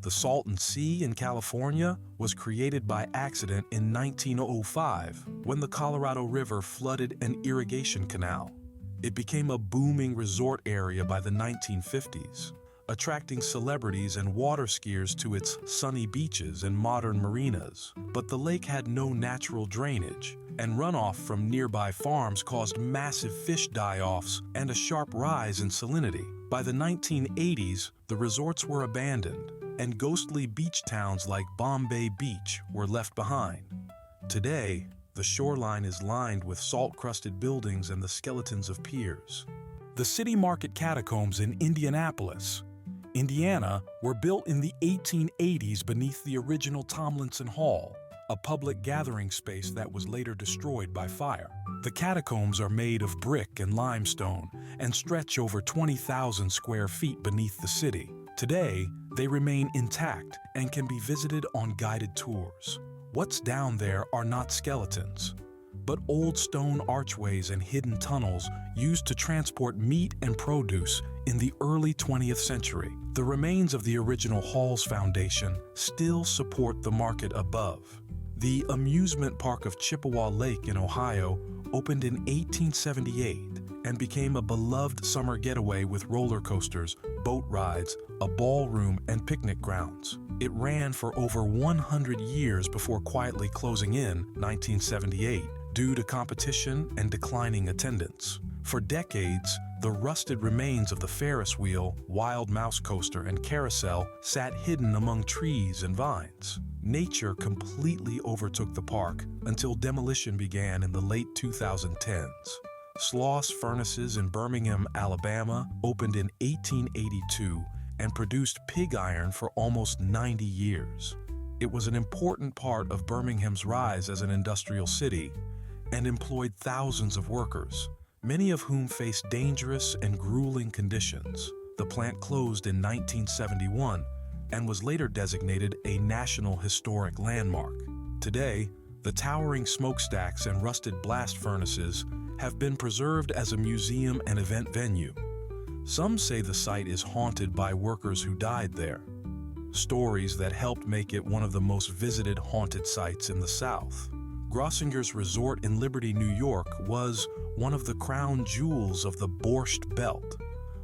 The Salton Sea in California was created by accident in 1905 when the Colorado River flooded an irrigation canal. It became a booming resort area by the 1950s, attracting celebrities and water skiers to its sunny beaches and modern marinas. But the lake had no natural drainage, and runoff from nearby farms caused massive fish die-offs and a sharp rise in salinity. By the 1980s, the resorts were abandoned, and ghostly beach towns like Bombay Beach were left behind. Today, the shoreline is lined with salt-crusted buildings and the skeletons of piers. The City Market catacombs in Indianapolis, Indiana, were built in the 1880s beneath the original Tomlinson Hall, a public gathering space that was later destroyed by fire. The catacombs are made of brick and limestone and stretch over 20,000 square feet beneath the city. Today, they remain intact and can be visited on guided tours. What's down there are not skeletons, but old stone archways and hidden tunnels used to transport meat and produce in the early 20th century. The remains of the original Hall's foundation still support the market above. The amusement park of Chippewa Lake in Ohio opened in 1878 and became a beloved summer getaway with roller coasters, boat rides, a ballroom, and picnic grounds. It ran for over 100 years before quietly closing in 1978 due to competition and declining attendance. For decades, the rusted remains of the Ferris wheel, wild mouse coaster, and carousel sat hidden among trees and vines. Nature completely overtook the park until demolition began in the late 2010s. Sloth Furnaces in Birmingham, Alabama, opened in 1882 and produced pig iron for almost 90 years. It was an important part of Birmingham's rise as an industrial city and employed thousands of workers, many of whom faced dangerous and grueling conditions. The plant closed in 1971 and was later designated a National Historic Landmark. Today, the towering smokestacks and rusted blast furnaces have been preserved as a museum and event venue. Some say the site is haunted by workers who died there, stories that helped make it one of the most visited haunted sites in the South. Grossinger's Resort in Liberty, New York was one of the crown jewels of the Borscht Belt,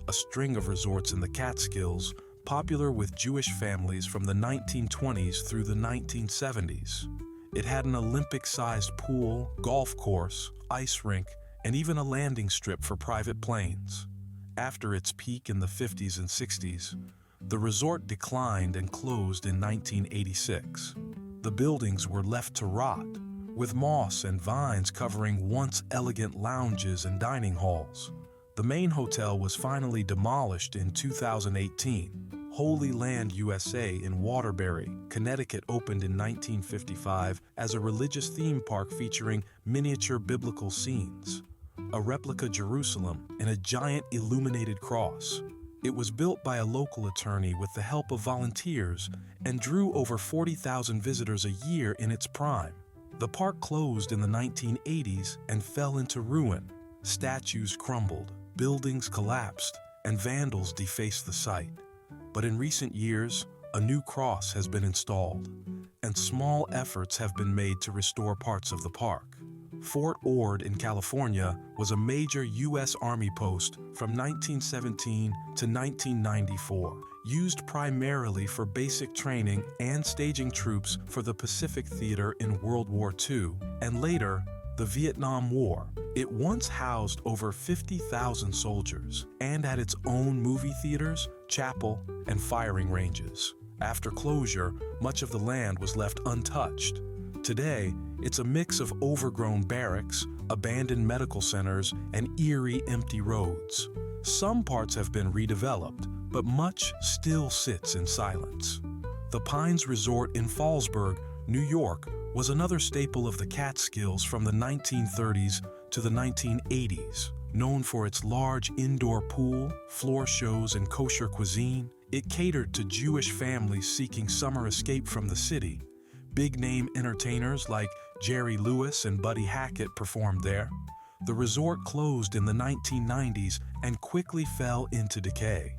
a string of resorts in the Catskills popular with Jewish families from the 1920s through the 1970s. It had an Olympic-sized pool, golf course, ice rink, and even a landing strip for private planes. After its peak in the 50s and 60s, the resort declined and closed in 1986. The buildings were left to rot, with moss and vines covering once elegant lounges and dining halls. The main hotel was finally demolished in 2018. Holy Land USA in Waterbury, Connecticut opened in 1955 as a religious theme park featuring miniature biblical scenes. A replica Jerusalem and a giant illuminated cross. It was built by a local attorney with the help of volunteers and drew over 40,000 visitors a year in its prime. The park closed in the 1980s and fell into ruin. Statues crumbled, buildings collapsed, and vandals defaced the site. But in recent years, a new cross has been installed, and small efforts have been made to restore parts of the park. Fort Ord in California was a major U.S. Army post from 1917 to 1994, used primarily for basic training and staging troops for the Pacific Theater in World War II, and later, the Vietnam War. It once housed over 50,000 soldiers and had its own movie theaters, chapel, and firing ranges. After closure, much of the land was left untouched. Today, it's a mix of overgrown barracks, abandoned medical centers, and eerie empty roads. Some parts have been redeveloped, but much still sits in silence. The Pines Resort in Fallsburg, New York, was another staple of the Catskills from the 1930s to the 1980s. Known for its large indoor pool, floor shows, and kosher cuisine, it catered to Jewish families seeking summer escape from the city. Big-name entertainers like Jerry Lewis and Buddy Hackett performed there. The resort closed in the 1990s and quickly fell into decay.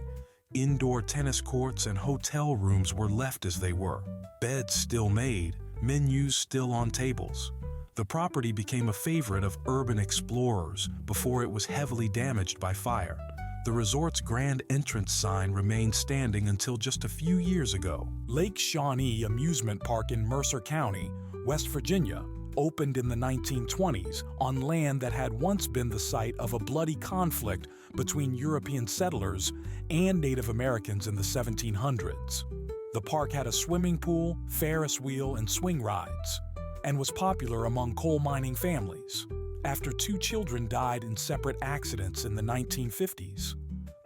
Indoor tennis courts and hotel rooms were left as they were. Beds still made, menus still on tables. The property became a favorite of urban explorers before it was heavily damaged by fire. The resort's grand entrance sign remained standing until just a few years ago. Lake Shaune Amusement Park in Mercer County, West Virginia, opened in the 1920s on land that had once been the site of a bloody conflict between European settlers and Native Americans in the 1700s. The park had a swimming pool, Ferris wheel, and swing rides, and was popular among coal mining families. After 2 children died in separate accidents in the 1950s,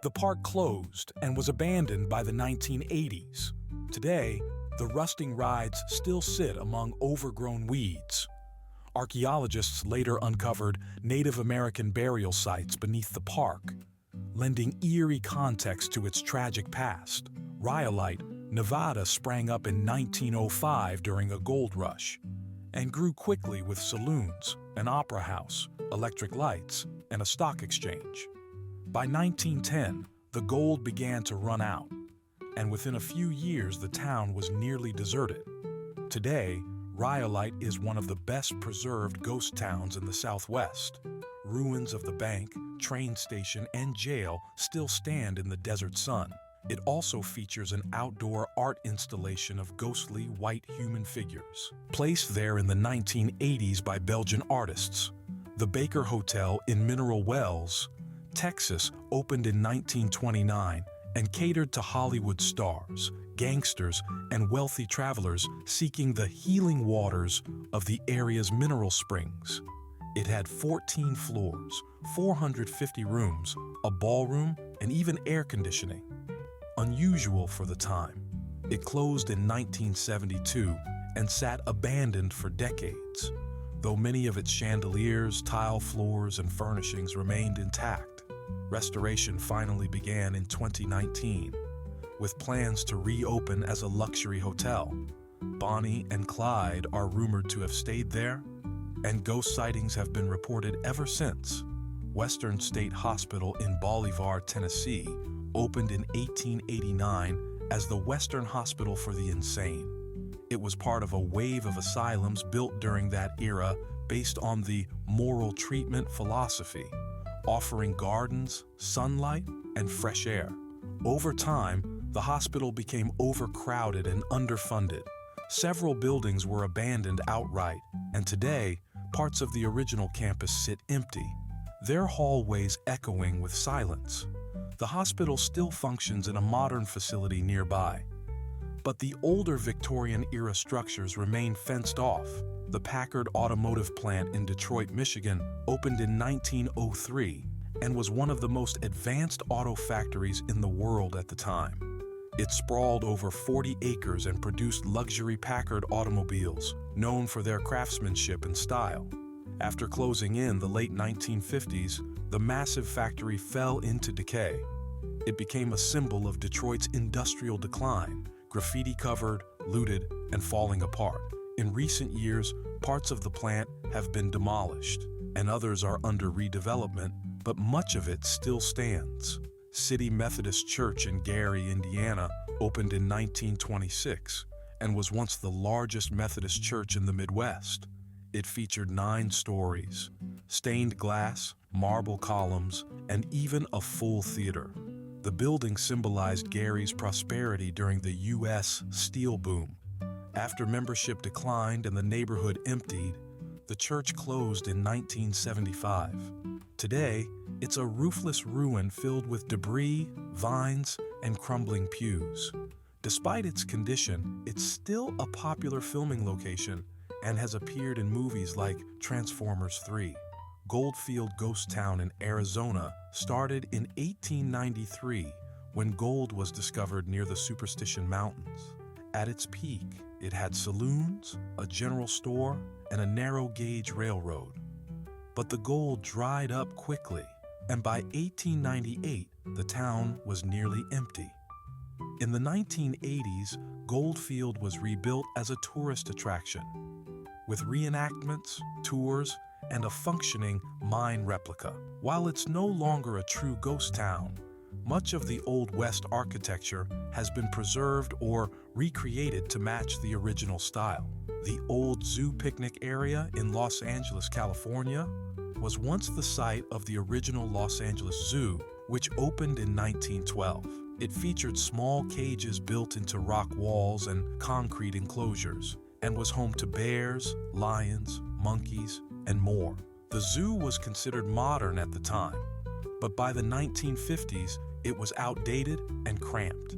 the park closed and was abandoned by the 1980s. Today, the rusting rides still sit among overgrown weeds. Archaeologists later uncovered Native American burial sites beneath the park, lending eerie context to its tragic past. Rhyolite, Nevada sprang up in 1905 during a gold rush and grew quickly with saloons, an opera house, electric lights, and a stock exchange. By 1910, the gold began to run out, and within a few years the town was nearly deserted. Today, Rhyolite is one of the best preserved ghost towns in the Southwest. Ruins of the bank, train station, and jail still stand in the desert sun. It also features an outdoor art installation of ghostly white human figures, placed there in the 1980s by Belgian artists. The Baker Hotel in Mineral Wells, Texas, opened in 1929 and catered to Hollywood stars, gangsters, and wealthy travelers seeking the healing waters of the area's mineral springs. It had 14 floors, 450 rooms, a ballroom, and even air conditioning. Unusual for the time, it closed in 1972 and sat abandoned for decades, though many of its chandeliers, tile floors, and furnishings remained intact. Restoration finally began in 2019, with plans to reopen as a luxury hotel. Bonnie and Clyde are rumored to have stayed there, and ghost sightings have been reported ever since. Western State Hospital in Bolivar, Tennessee, opened in 1889 as the Western Hospital for the Insane. It was part of a wave of asylums built during that era based on the moral treatment philosophy, offering gardens, sunlight, and fresh air. Over time, the hospital became overcrowded and underfunded. Several buildings were abandoned outright, and today, parts of the original campus sit empty, their hallways echoing with silence. The hospital still functions in a modern facility nearby, but the older Victorian-era structures remain fenced off. The Packard Automotive plant in Detroit, Michigan, opened in 1903 and was one of the most advanced auto factories in the world at the time. It sprawled over 40 acres and produced luxury Packard automobiles, known for their craftsmanship and style. After closing in the late 1950s, the massive factory fell into decay. It became a symbol of Detroit's industrial decline, graffiti-covered, looted, and falling apart. In recent years, parts of the plant have been demolished, and others are under redevelopment, but much of it still stands. City Methodist Church in Gary, Indiana, opened in 1926 and was once the largest Methodist church in the Midwest. It featured 9 stories, stained glass, marble columns, and even a full theater. The building symbolized Gary's prosperity during the U.S. steel boom. After membership declined and the neighborhood emptied, the church closed in 1975. Today, it's a roofless ruin filled with debris, vines, and crumbling pews. Despite its condition, it's still a popular filming location and has appeared in movies like Transformers 3. Goldfield Ghost Town in Arizona started in 1893 when gold was discovered near the Superstition Mountains. At its peak, it had saloons, a general store, and a narrow-gauge railroad. But the gold dried up quickly, and by 1898, the town was nearly empty. In the 1980s, Goldfield was rebuilt as a tourist attraction, with reenactments, tours, and a functioning mine replica. While it's no longer a true ghost town, Much of the Old West architecture has been preserved or recreated to match the original style. The Old Zoo Picnic area in Los Angeles, California, was once the site of the original Los Angeles Zoo, which opened in 1912. It featured small cages built into rock walls and concrete enclosures, and was home to bears, lions, monkeys, and more. The zoo was considered modern at the time, but by the 1950s, it was outdated and cramped.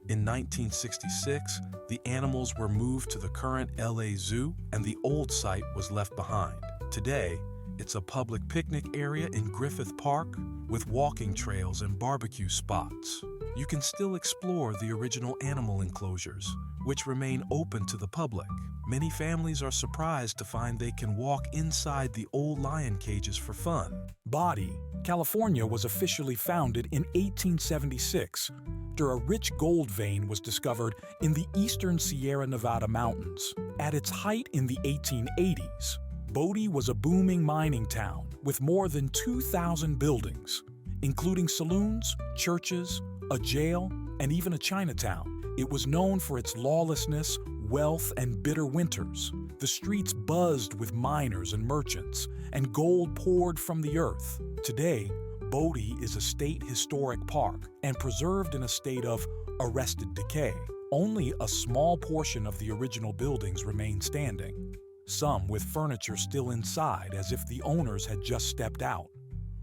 In 1966, the animals were moved to the current LA Zoo, and the old site was left behind. Today, it's a public picnic area in Griffith Park with walking trails and barbecue spots. You can still explore the original animal enclosures, which remain open to the public. Many families are surprised to find they can walk inside the old lion cages for fun. Bodie, California was officially founded in 1876 after a rich gold vein was discovered in the eastern Sierra Nevada mountains. At its height in the 1880s, Bodie was a booming mining town with more than 2,000 buildings, including saloons, churches, a jail, and even a Chinatown. It was known for its lawlessness, wealth, and bitter winters. The streets buzzed with miners and merchants, and gold poured from the earth. Today, Bodie is a state historic park and preserved in a state of arrested decay. Only a small portion of the original buildings remain standing, some with furniture still inside as if the owners had just stepped out.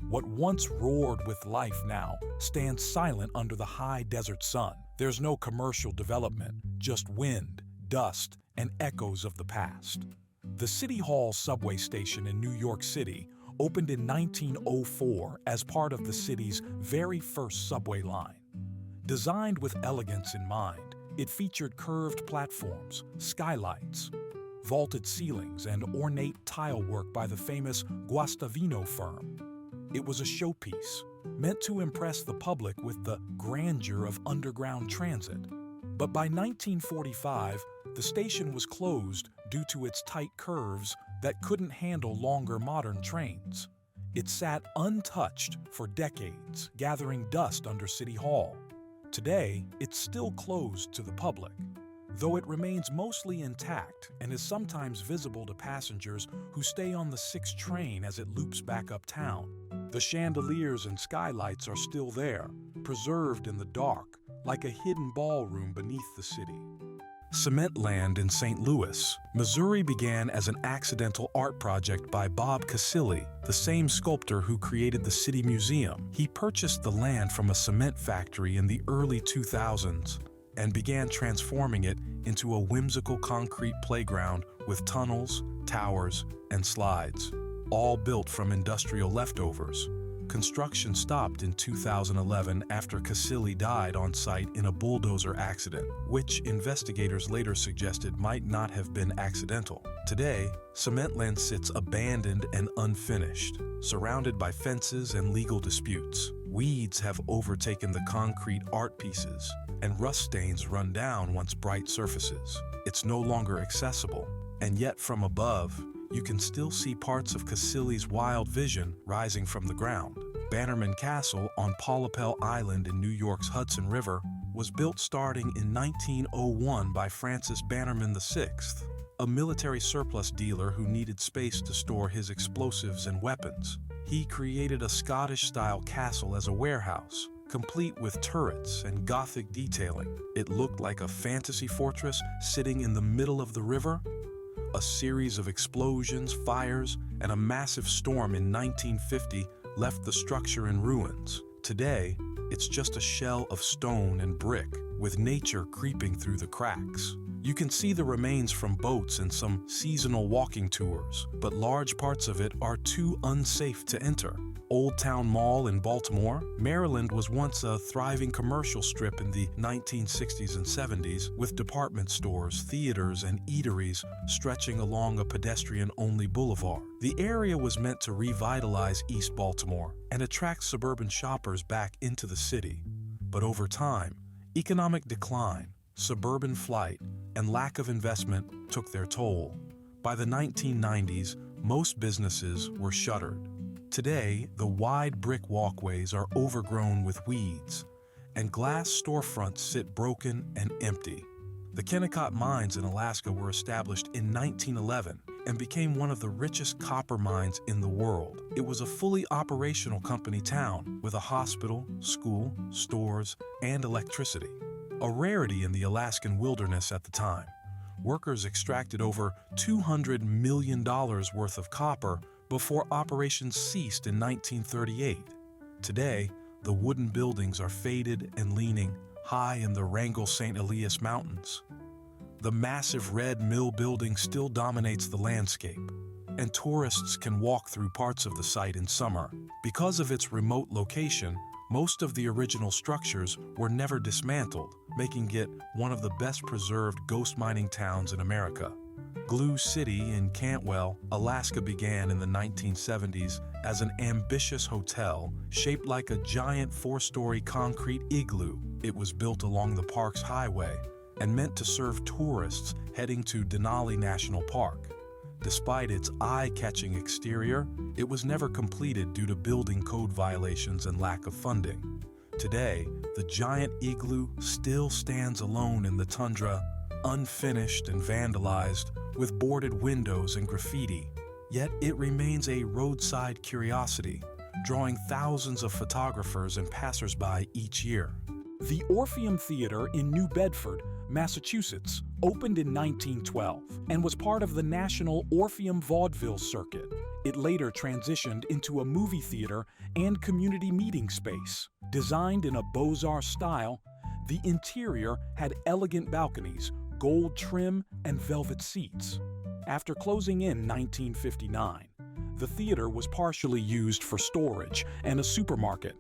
What once roared with life now stands silent under the high desert sun. There's no commercial development, just wind, dust, and echoes of the past. The City Hall subway station in New York City opened in 1904 as part of the city's very first subway line. Designed with elegance in mind, it featured curved platforms, skylights, vaulted ceilings, and ornate tile work by the famous Guastavino firm. It was a showpiece, meant to impress the public with the grandeur of underground transit. But by 1945, the station was closed due to its tight curves that couldn't handle longer modern trains. It sat untouched for decades, gathering dust under City Hall. Today, it's still closed to the public, though it remains mostly intact and is sometimes visible to passengers who stay on the 6 train as it loops back uptown. The chandeliers and skylights are still there, preserved in the dark, like a hidden ballroom beneath the city. Cement Land in St. Louis, Missouri began as an accidental art project by Bob Casilli, the same sculptor who created the City Museum. He purchased the land from a cement factory in the early 2000s and began transforming it into a whimsical concrete playground with tunnels, towers, and slides, all built from industrial leftovers. Construction stopped in 2011 after Casilli died on site in a bulldozer accident, which investigators later suggested might not have been accidental. Today, Cementland sits abandoned and unfinished, surrounded by fences and legal disputes. Weeds have overtaken the concrete art pieces, and rust stains run down once bright surfaces. It's no longer accessible, and yet from above, you can still see parts of Casilli's wild vision rising from the ground. Bannerman Castle on Polypel Island in New York's Hudson River was built starting in 1901 by Francis Bannerman VI, a military surplus dealer who needed space to store his explosives and weapons. He created a Scottish-style castle as a warehouse, complete with turrets and Gothic detailing. It looked like a fantasy fortress sitting in the middle of the river. A series of explosions, fires, and a massive storm in 1950 left the structure in ruins. Today, it's just a shell of stone and brick, with nature creeping through the cracks. You can see the remains from boats and some seasonal walking tours, but large parts of it are too unsafe to enter. Oldtown Mall in Baltimore, Maryland was once a thriving commercial strip in the 1960s and 70s, with department stores, theaters, and eateries stretching along a pedestrian-only boulevard. The area was meant to revitalize East Baltimore and attract suburban shoppers back into the city. But over time, economic decline, suburban flight, and lack of investment took their toll. By the 1990s, most businesses were shuttered. Today, the wide brick walkways are overgrown with weeds, and glass storefronts sit broken and empty. The Kennecot Mines in Alaska were established in 1911 and became one of the richest copper mines in the world. It was a fully operational company town with a hospital, school, stores, and electricity. A rarity in the Alaskan wilderness at the time. Workers extracted over $200 million worth of copper before operations ceased in 1938. Today, the wooden buildings are faded and leaning high in the Wrangell St. Elias Mountains. The massive red mill building still dominates the landscape, and tourists can walk through parts of the site in summer. Because of its remote location, most of the original structures were never dismantled, making it one of the best preserved ghost mining towns in America. Igloo City in Cantwell, Alaska began in the 1970s as an ambitious hotel shaped like a giant 4-story concrete igloo. It was built along the park's highway and meant to serve tourists heading to Denali National Park. Despite its eye-catching exterior, it was never completed due to building code violations and lack of funding. Today, the giant igloo still stands alone in the tundra, unfinished and vandalized, with boarded windows and graffiti. Yet it remains a roadside curiosity, drawing thousands of photographers and passersby each year. The Orpheum Theater in New Bedford, Massachusetts, opened in 1912 and was part of the national Orpheum vaudeville circuit. It later transitioned into a movie theater and community meeting space. Designed in a Beaux-Arts style, the interior had elegant balconies, gold trim, and velvet seats. After closing in 1959, the theater was partially used for storage and a supermarket,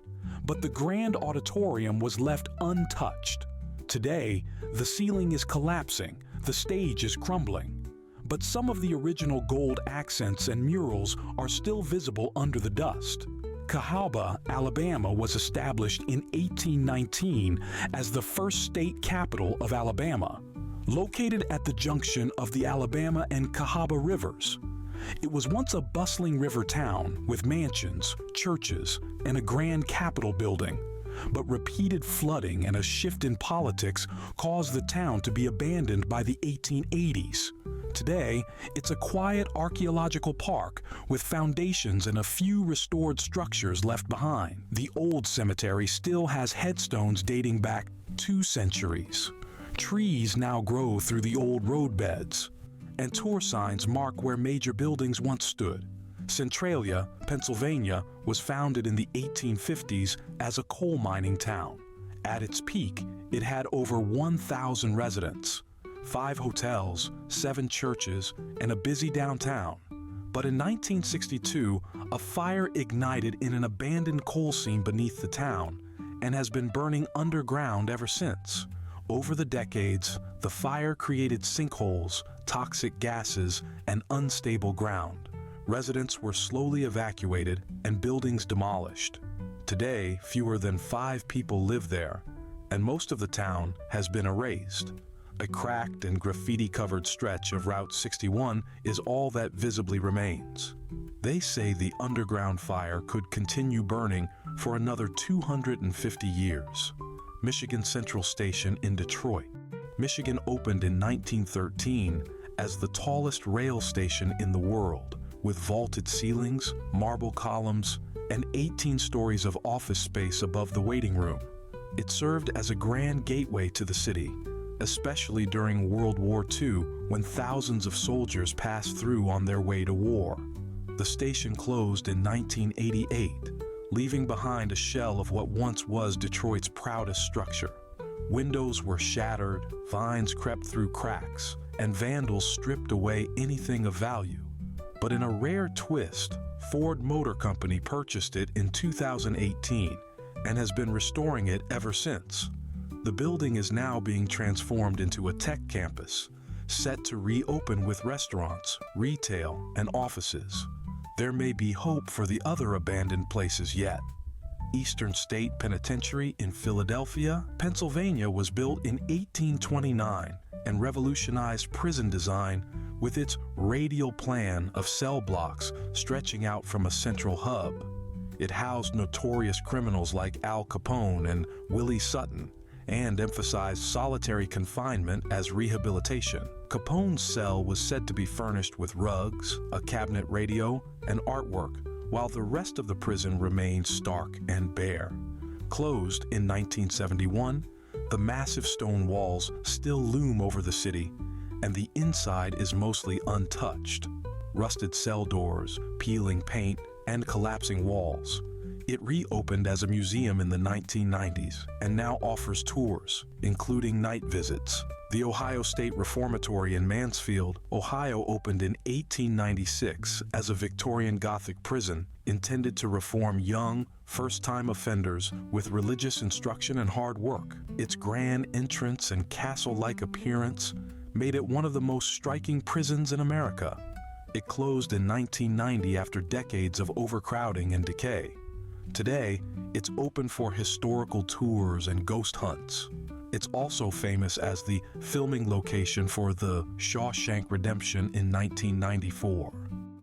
but the grand auditorium was left untouched. Today, the ceiling is collapsing, the stage is crumbling, but some of the original gold accents and murals are still visible under the dust. Kahaba, Alabama was established in 1819 as the first state capital of Alabama, located at the junction of the Alabama and Kahaba rivers. It was once a bustling river town with mansions, churches, and a grand capitol building, but repeated flooding and a shift in politics caused the town to be abandoned by the 1880s. Today, it's a quiet archaeological park with foundations and a few restored structures left behind. The old cemetery still has headstones dating back 2 centuries. Trees now grow through the old roadbeds, and tour signs mark where major buildings once stood. Centralia, Pennsylvania, was founded in the 1850s as a coal mining town. At its peak, it had over 1,000 residents, 5 hotels, 7 churches, and a busy downtown. But in 1962, a fire ignited in an abandoned coal seam beneath the town and has been burning underground ever since. Over the decades, the fire created sinkholes, toxic gases, and unstable ground. Residents were slowly evacuated and buildings demolished. Today, fewer than 5 people live there, and most of the town has been erased. A cracked and graffiti-covered stretch of Route 61 is all that visibly remains. They say the underground fire could continue burning for another 250 years. Michigan Central Station in Detroit. Michigan opened in 1913 as the tallest rail station in the world, with vaulted ceilings, marble columns, and 18 stories of office space above the waiting room. It served as a grand gateway to the city, especially during World War II, when thousands of soldiers passed through on their way to war. The station closed in 1988, leaving behind a shell of what once was Detroit's proudest structure. Windows were shattered, vines crept through cracks, and vandals stripped away anything of value. But in a rare twist, Ford Motor Company purchased it in 2018 and has been restoring it ever since. The building is now being transformed into a tech campus, set to reopen with restaurants, retail, and offices. There may be hope for the other abandoned places yet. Eastern State Penitentiary in Philadelphia, Pennsylvania was built in 1829 and revolutionized prison design with its radial plan of cell blocks stretching out from a central hub. It housed notorious criminals like Al Capone and Willie Sutton, and emphasized solitary confinement as rehabilitation. Capone's cell was said to be furnished with rugs, a cabinet radio, and artwork, while the rest of the prison remained stark and bare. Closed in 1971, the massive stone walls still loom over the city, and the inside is mostly untouched. Rusted cell doors, peeling paint, and collapsing walls. It reopened as a museum in the 1990s and now offers tours, including night visits. The Ohio State Reformatory in Mansfield, Ohio opened in 1896 as a Victorian Gothic prison intended to reform young, first-time offenders with religious instruction and hard work. Its grand entrance and castle-like appearance made it one of the most striking prisons in America. It closed in 1990 after decades of overcrowding and decay. Today, it's open for historical tours and ghost hunts. It's also famous as the filming location for The Shawshank Redemption in 1994.